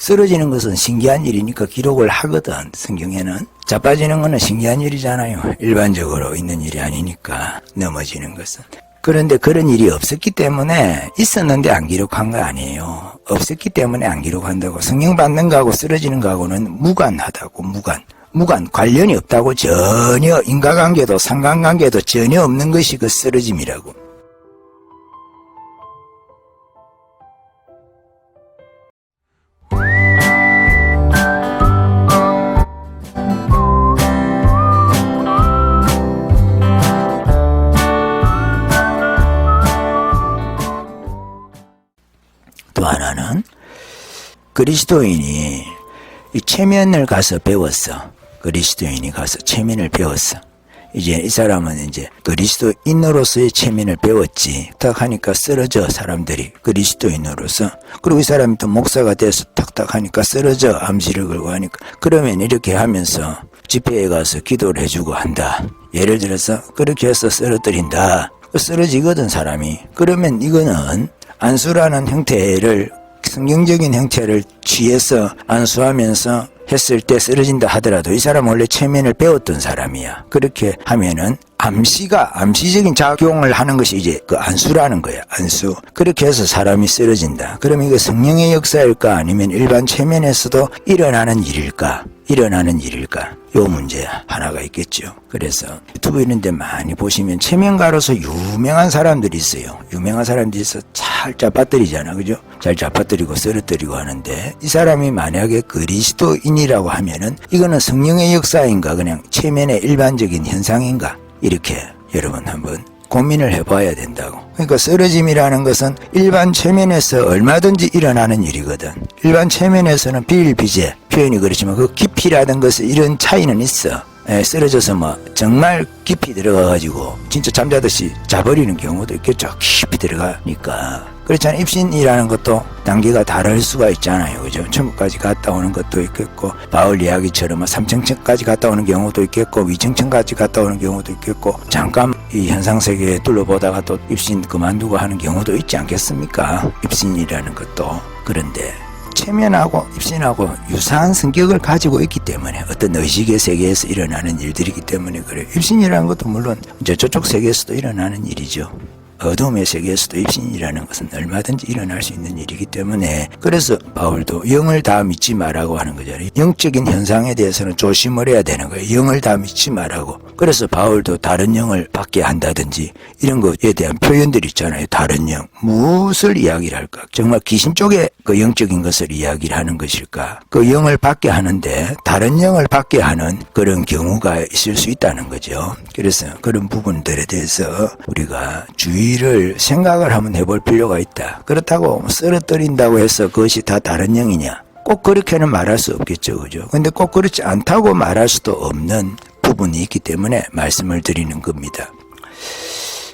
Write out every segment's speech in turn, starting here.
쓰러지는 것은 신기한 일이니까 기록을 하거든. 성경에는 자빠지는 것은 신기한 일이잖아요. 일반적으로 있는 일이 아니니까 넘어지는 것은. 그런데 그런 일이 없었기 때문에 있었는데 안 기록한 거 아니에요. 없었기 때문에 안 기록한다고. 성령 받는 거하고 쓰러지는 거하고는 무관하다고. 무관 관련이 없다고. 전혀 인과관계도 상관관계도 전혀 없는 것이 그 쓰러짐이라고. 또 하나는 그리스도인이 이 체면을 가서 배웠어. 그리스도인이 가서 체면을 배웠어. 이제 이 사람은 이제 그리스도인으로서의 체면을 배웠지. 탁 하니까 쓰러져 사람들이 그리스도인으로서. 그리고 이 사람이 또 목사가 돼서 탁탁 하니까 쓰러져 암시를 걸고 하니까. 그러면 이렇게 하면서 집회에 가서 기도를 해주고 한다. 예를 들어서 그렇게 해서 쓰러뜨린다. 쓰러지거든 사람이. 그러면 이거는 안수라는 형태를 성경적인 형태를 취해서 안수하면서 했을 때 쓰러진다 하더라도 이 사람은 원래 체면을 배웠던 사람이야. 그렇게 하면은 암시적인 작용을 하는 것이 이제 그 안수라는 거야. 안수. 그렇게 해서 사람이 쓰러진다. 그럼 이거 성령의 역사일까 아니면 일반 체면에서도 일어나는 일일까? 요 문제 하나가 있겠죠. 그래서 유튜브 이런 데 많이 보시면 체면가로서 유명한 사람들이 있어요. 유명한 사람들이 있어 잘 짜빠뜨리잖아. 그죠? 잘 짜빠뜨리고 쓰러뜨리고 하는데 이 사람이 만약에 그리스도인이라고 하면은 이거는 성령의 역사인가 그냥 체면의 일반적인 현상인가? 이렇게 여러분 한번 고민을 해봐야 된다고. 그러니까 쓰러짐이라는 것은 일반 체면에서 얼마든지 일어나는 일이거든. 일반 체면에서는 비일비재 표현이 그렇지만 그 깊이라는 것은 이런 차이는 있어. 쓰러져서 뭐 정말 깊이 들어가가지고 진짜 잠자듯이 자버리는 경우도 있겠죠. 깊이 들어가니까. 그렇잖아요. 입신이라는 것도 단계가 다를 수가 있잖아요. 그죠? 천국까지 갔다 오는 것도 있겠고, 바울 이야기처럼 3층까지 갔다 오는 경우도 있겠고, 위층층까지 갔다 오는 경우도 있겠고, 잠깐 이 현상세계에 둘러보다가 또 입신 그만두고 하는 경우도 있지 않겠습니까? 입신이라는 것도. 그런데 체면하고 입신하고 유사한 성격을 가지고 있기 때문에 어떤 의식의 세계에서 일어나는 일들이기 때문에 그래요. 입신이라는 것도 물론 이제 저쪽 세계에서도 일어나는 일이죠. 어둠의 세계에서도 입신이라는 것은 얼마든지 일어날 수 있는 일이기 때문에 그래서 바울도 영을 다 믿지 말라고 하는 거잖아요. 영적인 현상에 대해서는 조심을 해야 되는 거예요. 영을 다 믿지 말라고. 그래서 바울도 다른 영을 받게 한다든지 이런 것에 대한 표현들이 있잖아요. 다른 영. 무엇을 이야기를 할까? 정말 귀신 쪽에 그 영적인 것을 이야기를 하는 것일까? 그 영을 받게 하는데 다른 영을 받게 하는 그런 경우가 있을 수 있다는 거죠. 그래서 그런 부분들에 대해서 우리가 주의를 생각을 한번 해볼 필요가 있다. 그렇다고 쓰러뜨린다고 해서 그것이 다 다른 영이냐? 꼭 그렇게는 말할 수 없겠죠. 그죠? 근데 꼭 그렇지 않다고 말할 수도 없는 부분이 있기 때문에 말씀을 드리는 겁니다.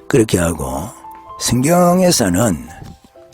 그렇게 하고 성경에서는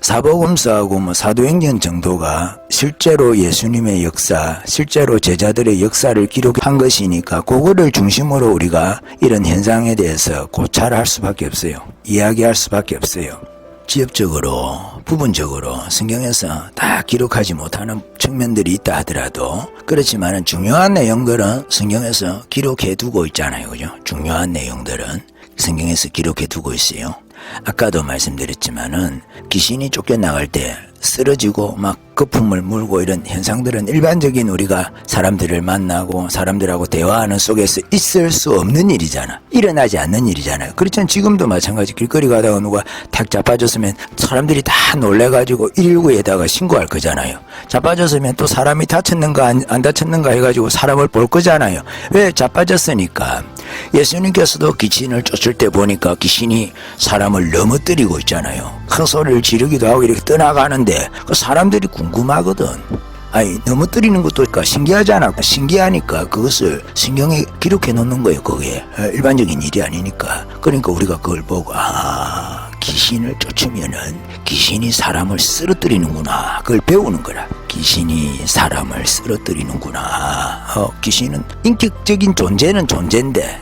사복음서하고 사도행전 정도가 실제로 예수님의 역사, 실제로 제자들의 역사를 기록한 것이니까 그거를 중심으로 우리가 이런 현상에 대해서 고찰할 수밖에 없어요. 이야기할 수밖에 없어요. 지역적으로, 부분적으로 성경에서 다 기록하지 못하는 측면들이 있다 하더라도 그렇지만 중요한 내용들은 성경에서 기록해 두고 있잖아요. 그죠? 중요한 내용들은 성경에서 기록해 두고 있어요. 아까도 말씀드렸지만은 귀신이 쫓겨나갈 때 쓰러지고 막 거품을 물고 이런 현상들은 일반적인 우리가 사람들을 만나고 사람들하고 대화하는 속에서 있을 수 없는 일이잖아. 일어나지 않는 일이잖아요. 그렇잖아요. 지금도 마찬가지. 길거리 가다가 누가 탁 자빠졌으면 사람들이 다 놀래가지고 119에다가 신고할 거잖아요. 자빠졌으면 또 사람이 다쳤는가 안 다쳤는가 해가지고 사람을 볼 거잖아요. 왜? 자빠졌으니까. 예수님께서도 귀신을 쫓을 때 보니까 귀신이 사람을 넘어뜨리고 있잖아요. 큰 소리를 지르기도 하고 이렇게 떠나가는데 그 사람들이 궁금하거든. 아니 넘어뜨리는 것도 그러니까 신기하잖아. 신기하니까 그것을 성경에 기록해 놓는 거예요. 그게 일반적인 일이 아니니까. 그러니까 우리가 그걸 보고 귀신을 쫓으면은 귀신이 사람을 쓰러뜨리는구나. 그걸 배우는 거라. 귀신이 사람을 쓰러뜨리는구나. 귀신은 인격적인 존재는 존재인데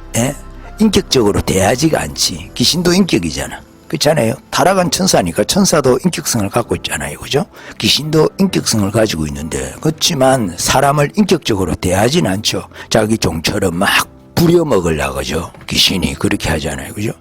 인격적으로 대하지가 않지. 귀신도 인격이잖아. 그렇잖아요. 타락한 천사니까 천사도 인격성을 갖고 있잖아요. 그죠? 귀신도 인격성을 가지고 있는데 그렇지만 사람을 인격적으로 대하진 않죠. 자기 종처럼 막 부려먹으려고 그죠? 귀신이 그렇게 하잖아요. 그죠?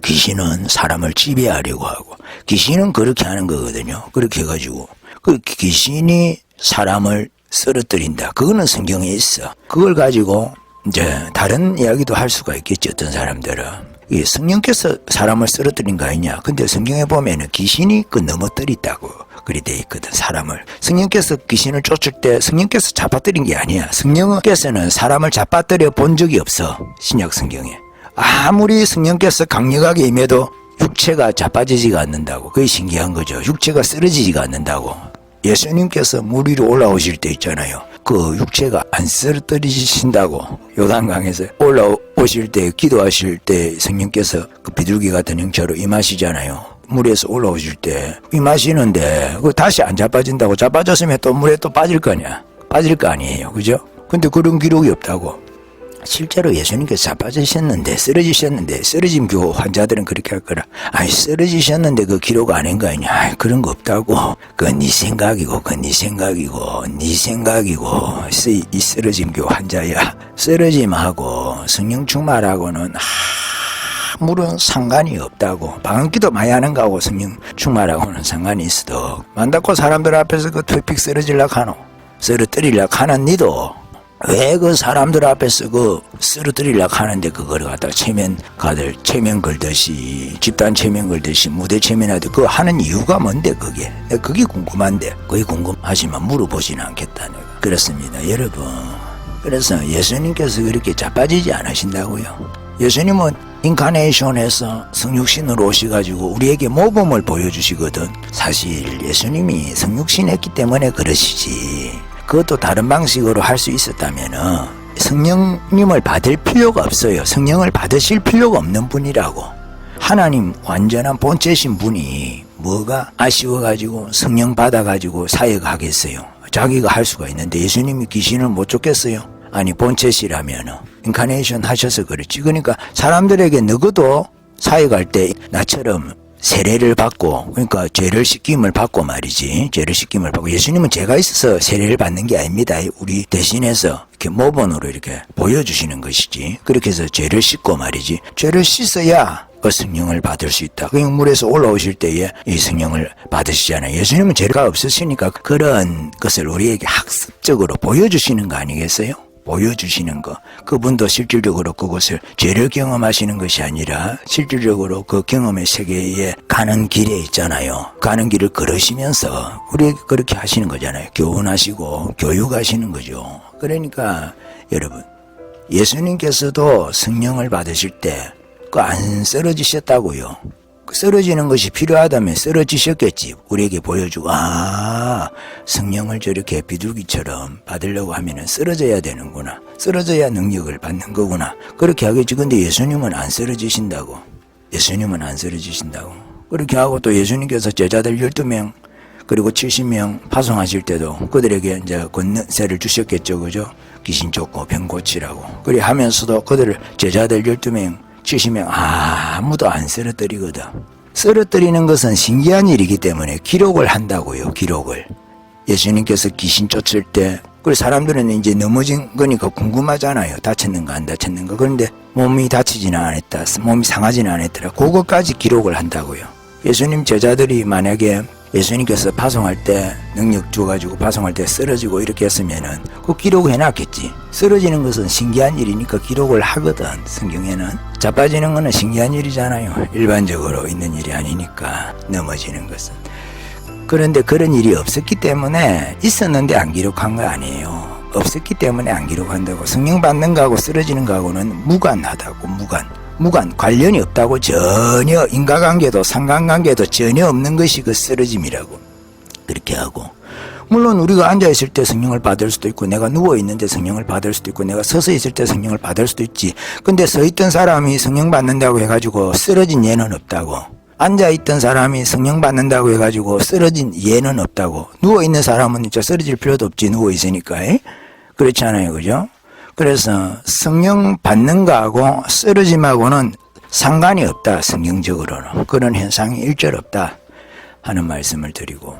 귀신은 사람을 지배하려고 하고 귀신은 그렇게 하는 거거든요. 그렇게 해가지고 그 귀신이 사람을 쓰러뜨린다. 그거는 성경에 있어. 그걸 가지고 이제 다른 이야기도 할 수가 있겠지. 어떤 사람들은 이 성령께서 사람을 쓰러뜨린 거 아니냐. 근데 성경에 보면은 귀신이 그 넘어뜨렸다고 그리 돼 있거든. 사람을 성령께서 귀신을 쫓을 때 성령께서 잡아뜨린 게 아니야. 성령께서는 사람을 잡아뜨려 본 적이 없어. 신약 성경에 아무리 성령께서 강력하게 임해도 육체가 자빠지지가 않는다고. 그게 신기한 거죠. 육체가 쓰러지지가 않는다고. 예수님께서 물 위로 올라오실 때 있잖아요. 그 육체가 안 쓰러뜨리신다고. 요단강에서 올라오실 때 기도하실 때 성령께서 그 비둘기 같은 형체로 임하시잖아요. 물에서 올라오실 때 임하시는데 그 다시 안 자빠진다고. 자빠졌으면 또 물에 또 빠질 거냐. 빠질 거 아니에요. 그죠? 근데 그런 기록이 없다고. 실제로 예수님께서 자빠지셨는데 쓰러지셨는데 쓰러짐 교 환자들은 그렇게 할 거라. 아니 쓰러지셨는데 그 기록 아닌 거 아니냐. 아이, 그런 거 없다고. 그건 네 생각이고 네 생각이고 이 쓰러짐 교 환자야. 쓰러짐하고 성령 충만하고는 아무런 상관이 없다고. 방언기도 많이 하는 거하고 성령 충만하고는 상관이 있어도 만다고 사람들 앞에서 그 퇴픽 쓰러지려고 하노. 쓰러뜨리려고 하는 니도 왜 그 사람들 앞에서 그 쓰러뜨리려고 하는데 그거를 갖다가 체면 걸듯이 집단 체면 걸듯이 무대 체면하듯 그거 하는 이유가 뭔데 그게 궁금한데. 그게 궁금하지만 물어보지는 않겠다 내가. 그렇습니다 여러분. 그래서 예수님께서 그렇게 자빠지지 않으신다고요. 예수님은 인카네이션에서 성육신으로 오셔가지고 우리에게 모범을 보여주시거든. 사실 예수님이 성육신 했기 때문에 그러시지 그것도 다른 방식으로 할 수 있었다면은 성령님을 받을 필요가 없어요. 성령을 받으실 필요가 없는 분이라고. 하나님 완전한 본체신 분이 뭐가 아쉬워가지고 성령 받아가지고 사역하겠어요. 자기가 할 수가 있는데 예수님이 귀신을 못 쫓겠어요. 아니 본체시라면은 인카네이션 하셔서 그렇지. 그러니까 사람들에게 너희도 사역할 때 나처럼 세례를 받고 그러니까 죄를 씻김을 받고 말이지. 죄를 씻김을 받고 예수님은 죄가 있어서 세례를 받는 게 아닙니다. 우리 대신해서 이렇게 모본으로 이렇게 보여주시는 것이지. 그렇게 해서 죄를 씻고 말이지. 죄를 씻어야 그 성령을 받을 수 있다. 그 물에서 올라오실 때에 이 성령을 받으시잖아요. 예수님은 죄가 없으시니까 그런 것을 우리에게 학습적으로 보여주시는 거 아니겠어요? 보여주시는 거. 그분도 실질적으로 그것을 죄를 경험하시는 것이 아니라 실질적으로 그 경험의 세계에 가는 길에 있잖아요. 가는 길을 걸으시면서 우리에게 그렇게 하시는 거잖아요. 교훈하시고 교육하시는 거죠. 그러니까 여러분 예수님께서도 성령을 받으실 때 그 안 쓰러지셨다고요. 쓰러지는 것이 필요하다면 쓰러지셨겠지. 우리에게 보여주고 성령을 저렇게 비둘기처럼 받으려고 하면은 쓰러져야 되는구나. 쓰러져야 능력을 받는 거구나. 그렇게 하겠지. 근데 예수님은 안 쓰러지신다고. 예수님은 안 쓰러지신다고. 그렇게 하고 또 예수님께서 제자들 12명 그리고 70명 파송하실 때도 그들에게 이제 권세를 주셨겠죠. 그죠? 귀신 쫓고 병 고치라고. 그래 하면서도 그들을 제자들 12명 70명 아무도 안 쓰러뜨리거든. 쓰러뜨리는 것은 신기한 일이기 때문에 기록을 한다고요. 기록을. 예수님께서 귀신 쫓을 때 그리고 사람들은 이제 넘어진 거니까 궁금하잖아요. 다쳤는가 안 다쳤는가. 그런데 몸이 다치지는 않았다. 몸이 상하지는 않았더라. 그것까지 기록을 한다고요. 예수님 제자들이 만약에 예수님께서 파송할 때 능력 줘가지고 파송할 때 쓰러지고 이렇게 했으면은 그 기록을 해놨겠지. 쓰러지는 것은 신기한 일이니까 기록을 하거든. 성경에는 자빠지는 거는 신기한 일이잖아요. 일반적으로 있는 일이 아니니까 넘어지는 것은. 그런데 그런 일이 없었기 때문에 있었는데 안 기록한 거 아니에요. 없었기 때문에 안 기록한다고. 성령 받는 거하고 쓰러지는 거하고는 무관하다고. 무관 관련이 없다고. 전혀 인과관계도 상관관계도 전혀 없는 것이 그 쓰러짐이라고. 그렇게 하고 물론 우리가 앉아있을 때 성령을 받을 수도 있고 내가 누워있는데 성령을 받을 수도 있고 내가 서서 있을 때 성령을 받을 수도 있지. 근데 서있던 사람이 성령 받는다고 해가지고 쓰러진 예는 없다고. 앉아있던 사람이 성령 받는다고 해가지고 쓰러진 예는 없다고. 누워있는 사람은 진짜 쓰러질 필요도 없지. 누워있으니까. 그렇지 않아요. 그죠? 그래서 성령 받는 거하고 쓰러짐하고는 상관이 없다. 성경적으로는 그런 현상이 일절 없다 하는 말씀을 드리고,